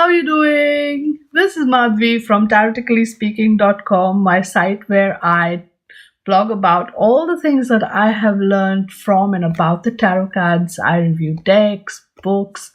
how are you doing? This is Madhvi from TaroticallySpeaking.com, my site where I blog about all the things that I have learned from and about the tarot cards. I review decks, books,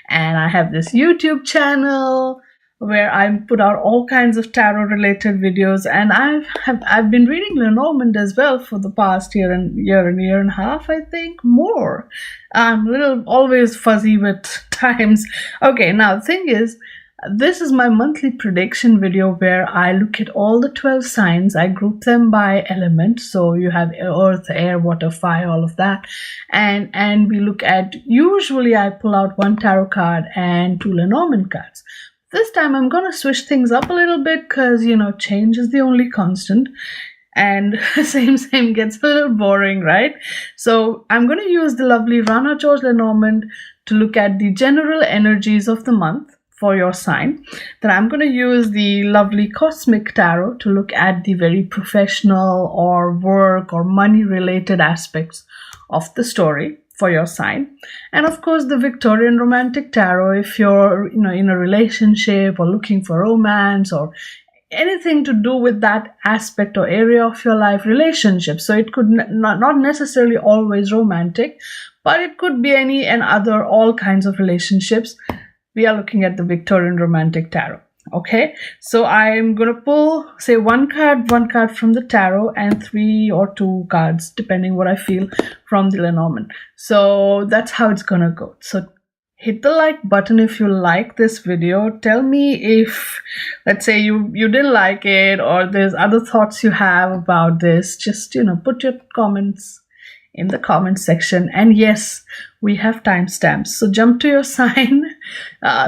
and I have this YouTube channel where I put out all kinds of tarot related videos, and I've been reading Lenormand as well for the past year and a half, I think, more. I'm a little always fuzzy with times. Okay, now the thing is, this is my monthly prediction video where I look at all the 12 signs. I group them by element. So you have earth, air, water, fire, all of that. And we look at, usually I pull out one tarot card and two Lenormand cards. This time I'm going to switch things up a little bit because, change is the only constant. And same gets a little boring, right? So I'm going to use the lovely Rana George Lenormand to look at the general energies of the month for your sign. Then I'm going to use the lovely Cosmic Tarot to look at the very professional or work or money related aspects of the story for your sign. And of course the Victorian Romantic Tarot if you're in a relationship or looking for romance or anything to do with that aspect or area of your life, relationship. So it could not necessarily always romantic, but it could be any and other, all kinds of relationships. We are looking at the Victorian Romantic Tarot. Okay, so I'm going to pull, say, one card from the tarot and 3 or 2 cards, depending what I feel, from the Lenormand. So that's how it's going to go. So hit the like button if you like this video. Tell me if, let's say, you didn't like it or there's other thoughts you have about this. Just, put your comments in the comment section. And yes, we have timestamps. So jump to your sign,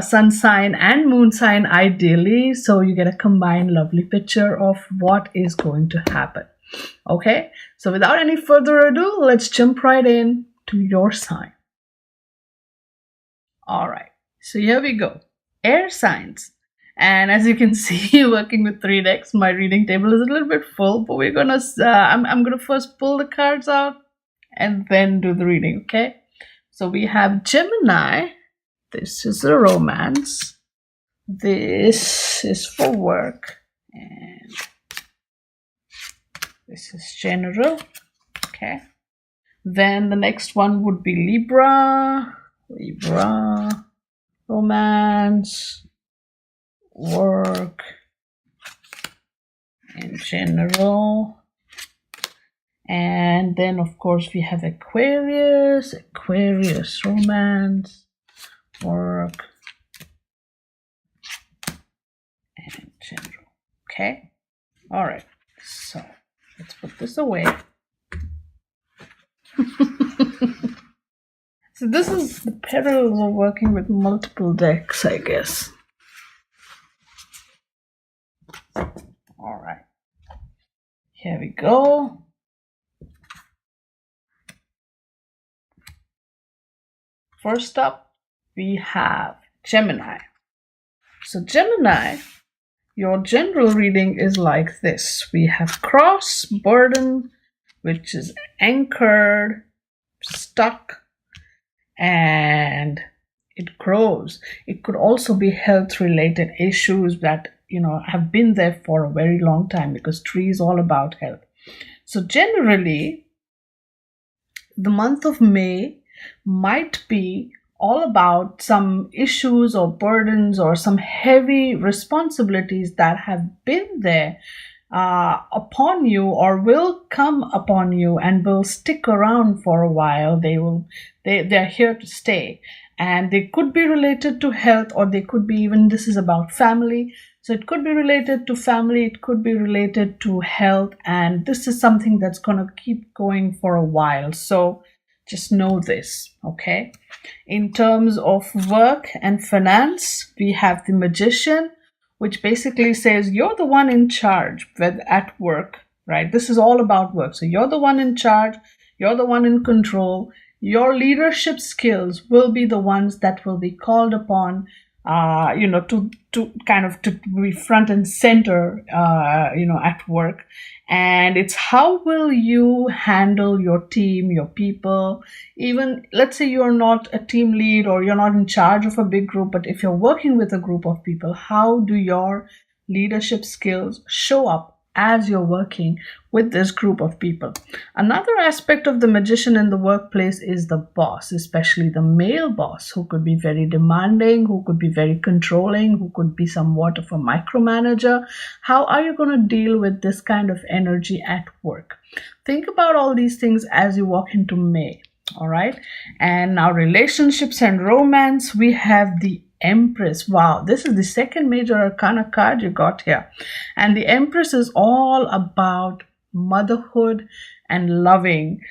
sun sign and moon sign ideally. So you get a combined lovely picture of what is going to happen. Okay, so without any further ado, let's jump right in to your sign. All right, so here we go. Air signs. And as you can see, working with 3 decks, my reading table is a little bit full, but we're gonna, I'm gonna first pull the cards out and then do the reading, okay? So we have Gemini. This is a romance. This is for work. And this is general, okay? Then the next one would be Libra, romance, work, and general. And then, of course, we have Aquarius, romance, work, and general. Okay? All right. So, let's put this away. So this is the perils of working with multiple decks, I guess. All right. Here we go. First up, we have Gemini. So Gemini, your general reading is like this. We have cross, burden, which is anchored, stuck, and it grows. It could also be health-related issues that, have been there for a very long time because tree is all about health. So generally, the month of May might be all about some issues or burdens or some heavy responsibilities that have been there upon you or will come upon you and will stick around for a while. They're here to stay, and they could be related to health, or they could be even, this is about family. So it could be related to family, it could be related to health, and this is something that's going to keep going for a while. So just know this, okay? In terms of work and finance, we have the Magician, which basically says you're the one in charge at work, right? This is all about work. So you're the one in charge, you're the one in control. Your leadership skills will be the ones that will be called upon, to be front and center, at work. And it's how will you handle your team, your people. Even let's say you're not a team lead or you're not in charge of a big group, but if you're working with a group of people, how do your leadership skills show up as you're working with this group of people? Another aspect of the magician in the workplace is the boss, especially the male boss, who could be very demanding, who could be very controlling, who could be somewhat of a micromanager. How are you going to deal with this kind of energy at work? Think about all these things as you walk into May. All right. And now relationships and romance, we have the Empress. Wow, this is the second major arcana card you got here. And the Empress is all about motherhood and loving,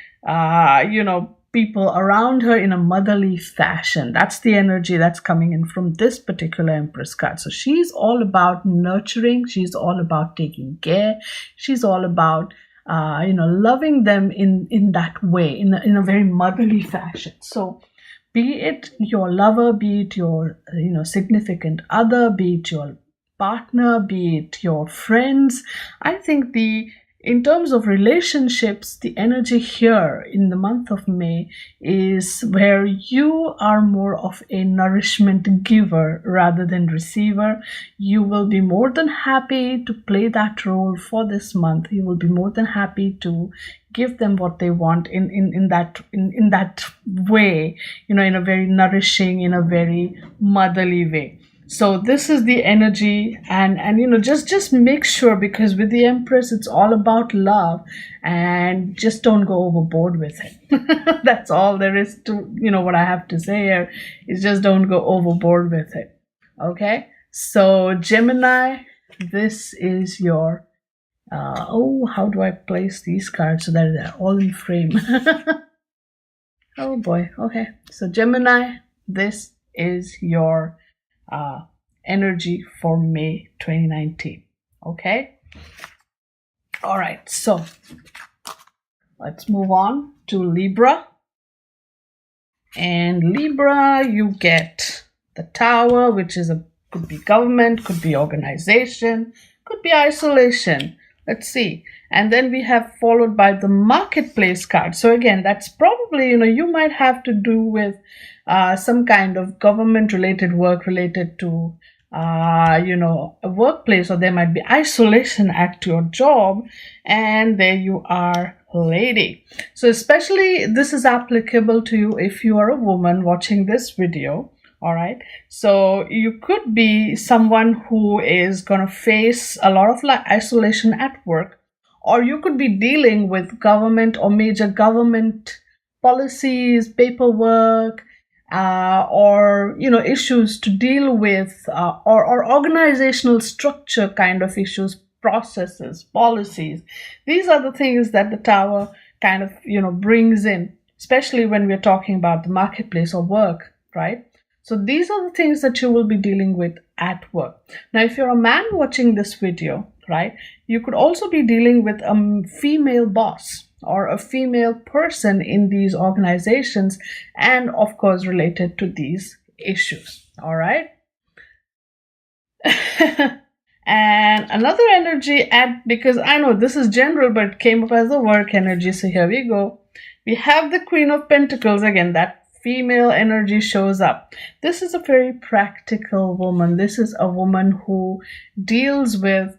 people around her in a motherly fashion. That's the energy that's coming in from this particular Empress card. So she's all about nurturing. She's all about taking care. She's all about loving them in that way, in a very motherly fashion. So be it your lover, be it your significant other, be it your partner, be it your friends. I think in terms of relationships, the energy here in the month of May is where you are more of a nourishment giver rather than receiver. You will be more than happy to play that role for this month. You will be more than happy to give them what they want in that way, in a very nourishing, in a very motherly way. So this is the energy, and just make sure, because with the Empress it's all about love, and just don't go overboard with it. That's all there is to what I have to say here is just don't go overboard with it. Okay, so Gemini, this is your how do I place these cards so that they're all in frame? Oh boy. Okay, so Gemini, this is your energy for May 2019. Okay. All right. So let's move on to Libra. And Libra, you get the Tower, which could be government, could be organization, could be isolation. Let's see. And then we have followed by the Marketplace card. So again, that's probably, you might have to do with some kind of government related work related to, a workplace, or there might be isolation at your job. And there you are, lady. So especially this is applicable to you if you are a woman watching this video. All right. So you could be someone who is going to face a lot of isolation at work, or you could be dealing with government or major government policies, paperwork, or issues to deal with, or organizational structure kind of issues, processes, policies. These are the things that the Tower kind of brings in, especially when we're talking about the marketplace or work, right? So these are the things that you will be dealing with at work. Now, if you're a man watching this video, right, you could also be dealing with a female boss or a female person in these organizations, and of course related to these issues. All right. And another energy, because I know this is general, but it came up as a work energy. So here we go. We have the Queen of Pentacles again. That female energy shows up. This is a very practical woman. This is a woman who deals with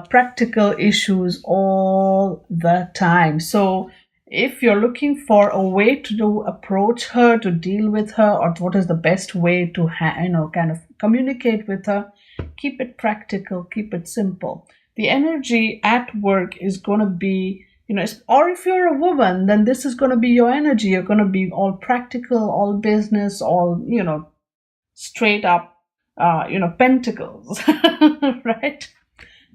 practical issues all the time. So if you're looking for a way to approach her, to deal with her, or what is the best way to kind of communicate with her, keep it practical, keep it simple. The energy at work is going to be, or if you're a woman, then this is going to be your energy. You're going to be all practical, all business, all, straight up, pentacles, right?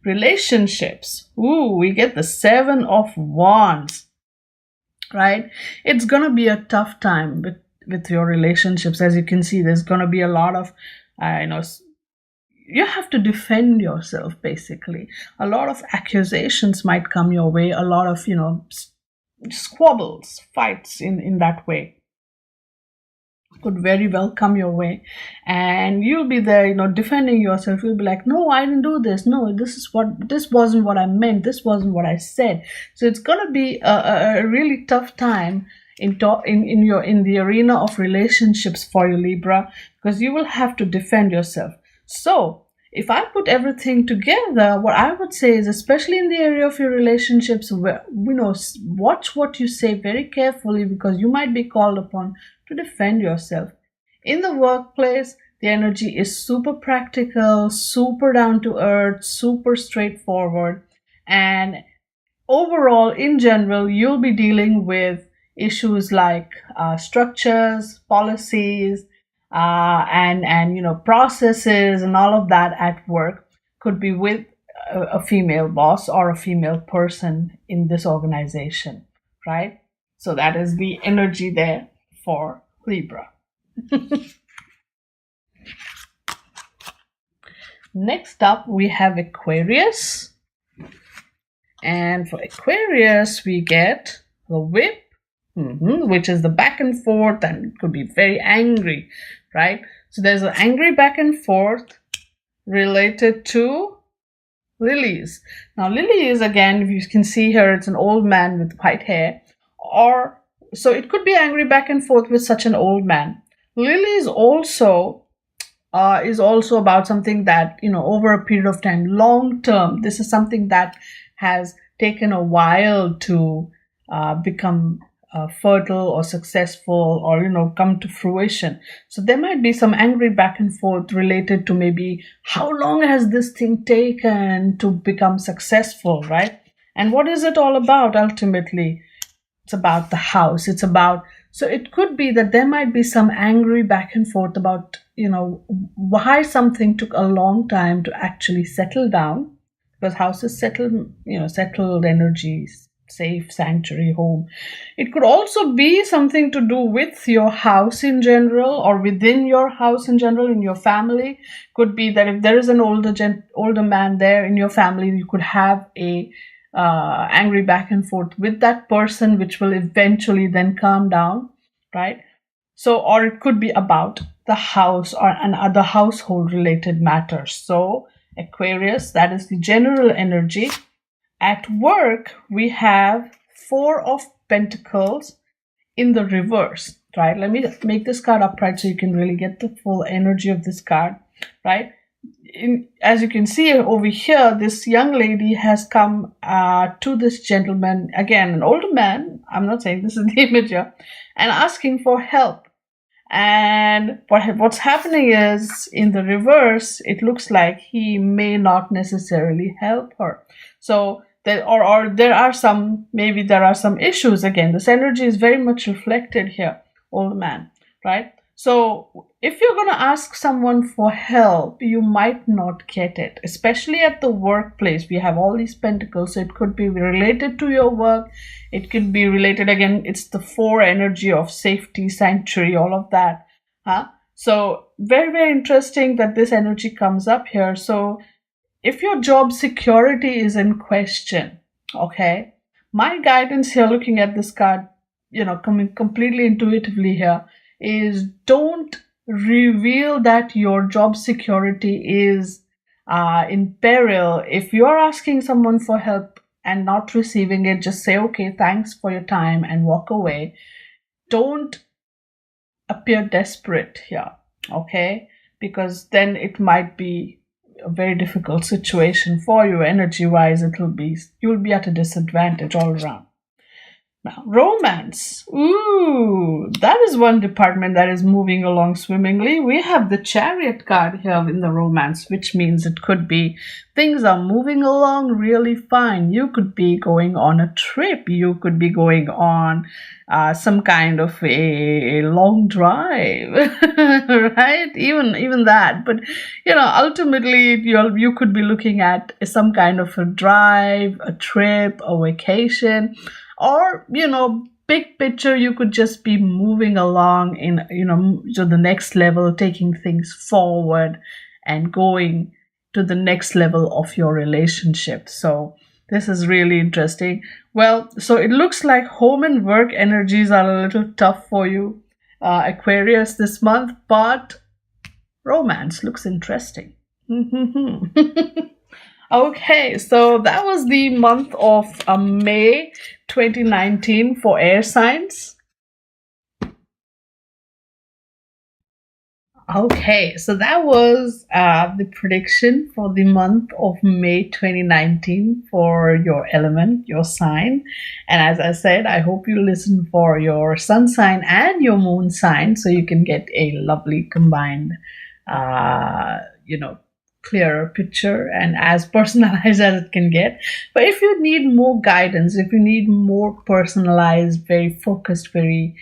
Relationships. Ooh, we get the 7 of Wands, right? It's going to be a tough time with your relationships. As you can see, there's going to be a lot of, you have to defend yourself, basically. A lot of accusations might come your way, a lot of, squabbles, fights in that way. could very well come your way, and you'll be there, defending yourself. You'll be like, no, I didn't do this. No, this wasn't what I meant. This wasn't what I said. So it's gonna be a really tough time in the arena of relationships for you, Libra, because you will have to defend yourself. So if I put everything together, what I would say is, especially in the area of your relationships, watch what you say very carefully, because you might be called upon to defend yourself. In the workplace, the energy is super practical, super down to earth, super straightforward. And overall, in general, you'll be dealing with issues like structures, policies, and processes and all of that at work. Could be with a female boss or a female person in this organization, right? So that is the energy there for Libra. Next up, we have Aquarius. And for Aquarius, we get the whip, which is the back and forth, and it could be very angry, right? So there's an angry back and forth related to lilies. Now, lilies, again, if you can see here, it's an old man with white hair. So it could be angry back and forth with such an old man. Lilies also is also about something that, over a period of time, long term, this is something that has taken a while to become fertile or successful, or come to fruition. So there might be some angry back and forth related to maybe how long has this thing taken to become successful, right? And what is it all about ultimately? It's about the house. So it could be that there might be some angry back and forth about why something took a long time to actually settle down, because house is settled energies, safe, sanctuary, home. It could also be something to do with your house in general, or within your house in general, in your family. Could be that if there is an older man there in your family, you could have a angry back and forth with that person, which will eventually then calm down, right? So, or it could be about the house and other household related matters. So Aquarius, that is the general energy. At work, we have 4 of Pentacles in the reverse, right? Let me make this card upright so you can really get the full energy of this card, right? As you can see over here, this young lady has come to this gentleman, again, an older man, I'm not saying this is the image here, and asking for help. And what's happening is, in the reverse, it looks like he may not necessarily help her. So there are some issues. Again, this energy is very much reflected here, old man, right? So if you're going to ask someone for help, you might not get it, especially at the workplace. We have all these pentacles, so it could be related to your work. It could be related, again, it's the 4 energy of safety, sanctuary, all of that. So very, very interesting that this energy comes up here. So if your job security is in question, okay, my guidance here, looking at this card, coming completely intuitively here, is don't reveal that your job security is in peril. If you're asking someone for help and not receiving it, just say, okay, thanks for your time, and walk away. Don't appear desperate here, okay? Because then it might be a very difficult situation for you energy-wise. You'll be at a disadvantage all around. Now, romance. Ooh, that is one department that is moving along swimmingly. We have the Chariot card here in the romance, which means it could be things are moving along really fine. You could be going on a trip. You could be going on some kind of a long drive, right? Even that. But, ultimately you could be looking at some kind of a drive, a trip, a vacation. Or, big picture, you could just be moving along in, to the next level, taking things forward and going to the next level of your relationship. So this is really interesting. Well, so it looks like home and work energies are a little tough for you. Aquarius this month, but romance looks interesting. Okay, so that was the month of May 2019 for air signs. Okay, so that was the prediction for the month of May 2019 for your element, your sign. And as I said, I hope you listen for your sun sign and your moon sign so you can get a lovely combined, clearer picture and as personalized as it can get. But if you need more guidance, if you need more personalized, very focused, very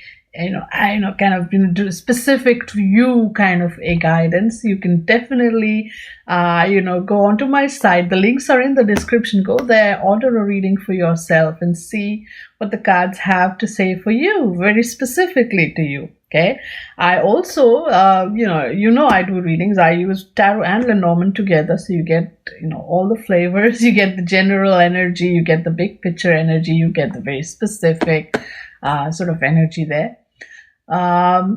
specific to you kind of a guidance, you can definitely go onto my site. The links are in the description. Go there, order a reading for yourself and see what the cards have to say for you, very specifically to you. Okay, I also I do readings. I use tarot and Lenormand together, so you get all the flavors. You get the general energy, you get the big picture energy, you get the very specific sort of energy there.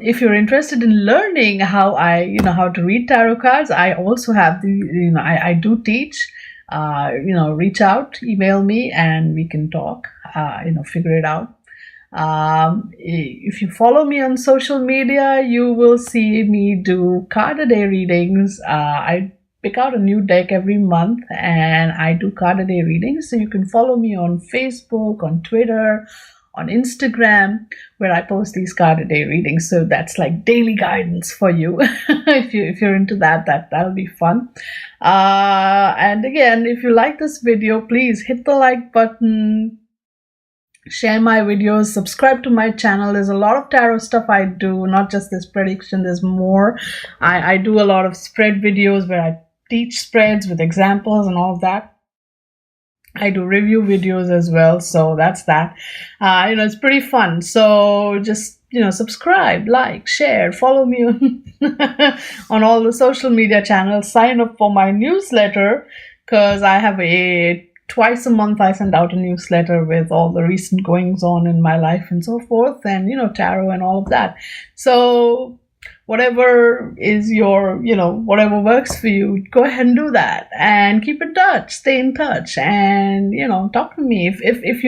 If you're interested in learning how how to read tarot cards, I also have I do teach. Reach out, email me, and we can talk. Figure it out. If you follow me on social media, you will see me do card a day readings. I pick out a new deck every month and I do card a day readings. So you can follow me on Facebook, on Twitter, on Instagram, where I post these card a day readings. So that's like daily guidance for you. if you're into that'll be fun. And again, if you like this video, please hit the like button, share my videos, subscribe to my channel. There's a lot of tarot stuff I do, not just this prediction. There's more. I do a lot of spread videos where I teach spreads with examples and all of that. I do review videos as well, so that's that. It's pretty fun. So just subscribe, like, share, follow me on all the social media channels. Sign up for my newsletter because I have twice a month I send out a newsletter with all the recent goings on in my life and so forth, and tarot and all of that. So whatever is your whatever works for you, go ahead and do that, and keep in touch, stay in touch, and talk to me if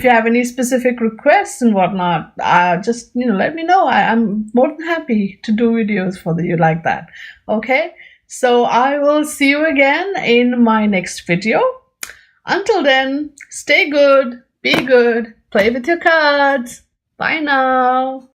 you have any specific requests and whatnot. Just let me know. I'm more than happy to do videos for you like that. Okay, so I will see you again in my next video. Until then, stay good, be good, play with your cards. Bye now.